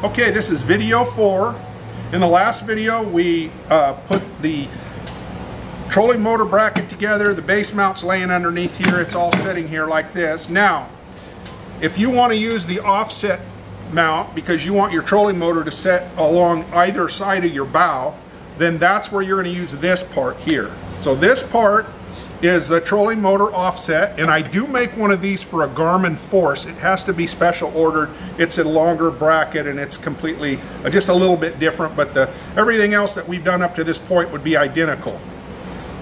Okay, this is video 4. In the last video, we put the trolling motor bracket together. The base mount's laying underneath here. It's all sitting here like this. Now, if you want to use the offset mount because you want your trolling motor to set along either side of your bow, then that's where you're going to use this part here. So this part is the trolling motor offset, and I do make one of these for a Garmin Force. It has to be special ordered. It's a longer bracket and it's completely just a little bit different, but everything else that we've done up to this point would be identical.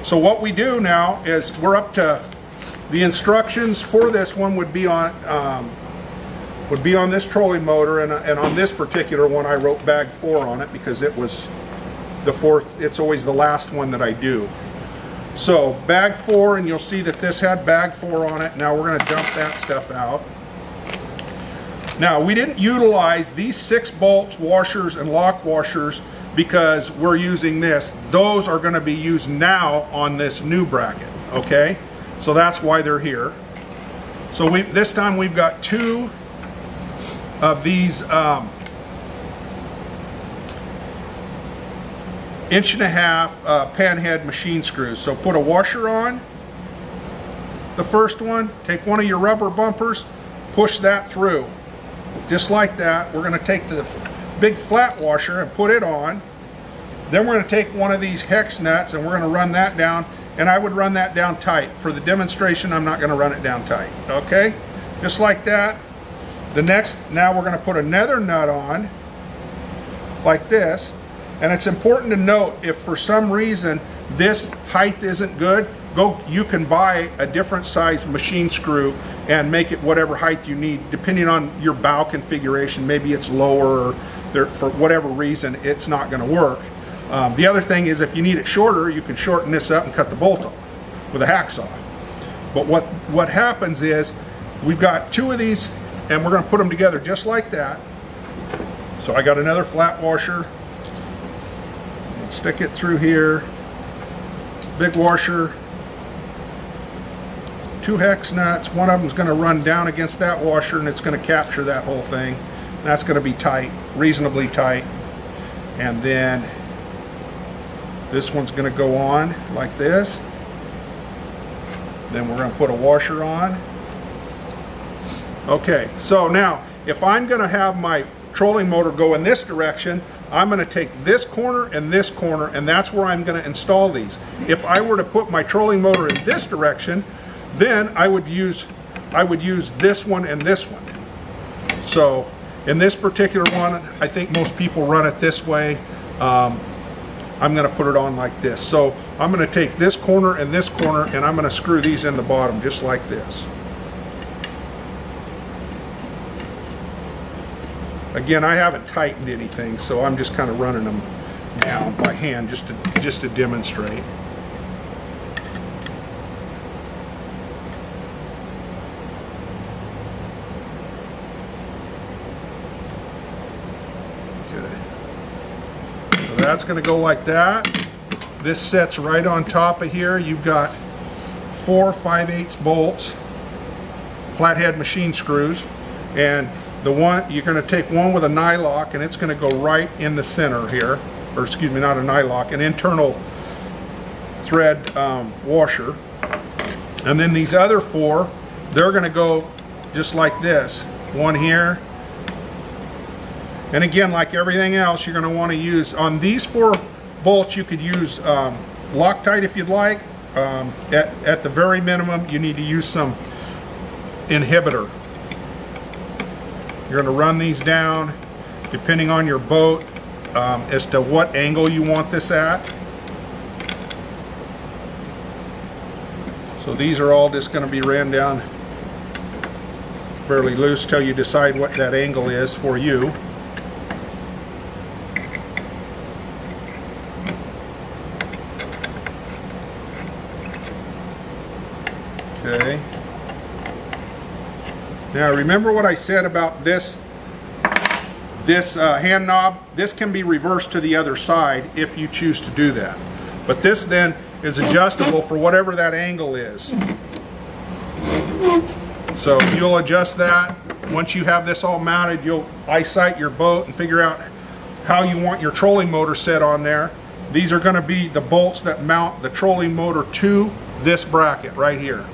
So what we do now is we're up to the instructions for this one would be on this trolling motor, and on this particular one I wrote bag 4 on it because it was the 4th. It's always the last one that I do. So bag 4, and you'll see that this had bag 4 on it. Now we're going to dump that stuff out. Now we didn't utilize these 6 bolts, washers, and lock washers because we're using this. Those are going to be used now on this new bracket, okay? So that's why they're here. So this time we've got 2 of these 1.5" pan head machine screws. So put a washer on the first one, take one of your rubber bumpers, push that through just like that. We're going to take the big flat washer and put it on. Then we're going to take one of these hex nuts and we're going to run that down, and I would run that down tight. For the demonstration, I'm not going to run it down tight, okay? Just like that. Now we're going to put another nut on like this. And it's important to note, if for some reason this height isn't good, you can buy a different size machine screw and make it whatever height you need, depending on your bow configuration. Maybe it's lower, or for whatever reason it's not going to work. The other thing is, if you need it shorter, you can shorten this up and cut the bolt off with a hacksaw. But what happens is, we've got 2 of these, and we're going to put them together just like that. So I got another flat washer. Stick it through here, big washer, 2 hex nuts. One of them is going to run down against that washer and it's going to capture that whole thing. And that's going to be tight, reasonably tight. And then this one's going to go on like this. Then we're going to put a washer on. Okay, so now if I'm going to have my trolling motor go in this direction, I'm going to take this corner, and that's where I'm going to install these. If I were to put my trolling motor in this direction, then I would use this one and this one. So in this particular one, I think most people run it this way. I'm going to put it on like this. So I'm going to take this corner, and I'm going to screw these in the bottom just like this. Again, I haven't tightened anything, so I'm just kind of running them down by hand just to demonstrate. Okay. So that's going to go like that. This sets right on top of here. You've got 4 5/8 bolts, flathead machine screws, and the one, you're going to take one with a nylock, and it's going to go right in the center here, or excuse me, not a nylock, an internal thread washer. And then these other 4, they're going to go just like this. One here. And again, like everything else, you're going to want to use, on these 4 bolts, you could use Loctite if you'd like. At the very minimum, you need to use some inhibitor. You're going to run these down depending on your boat as to what angle you want this at. So these are all just going to be ran down fairly loose till you decide what that angle is for you. Okay. Now remember what I said about this hand knob. This can be reversed to the other side if you choose to do that. But this then is adjustable for whatever that angle is. So you'll adjust that once you have this all mounted, you'll eyesight your boat and figure out how you want your trolling motor set on there. These are going to be the bolts that mount the trolling motor to this bracket right here.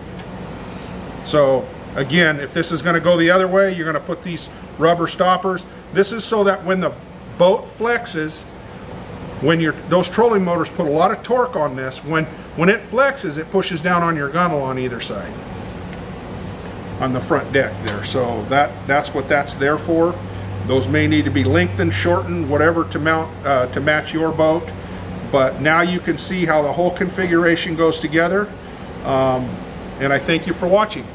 So again, if this is going to go the other way, you're going to put these rubber stoppers. This is so that when the boat flexes, when those trolling motors put a lot of torque on this, when it flexes, it pushes down on your gunnel on either side, on the front deck there. So that's what that's there for. Those may need to be lengthened, shortened, whatever to mount to match your boat. But now you can see how the whole configuration goes together. And I thank you for watching.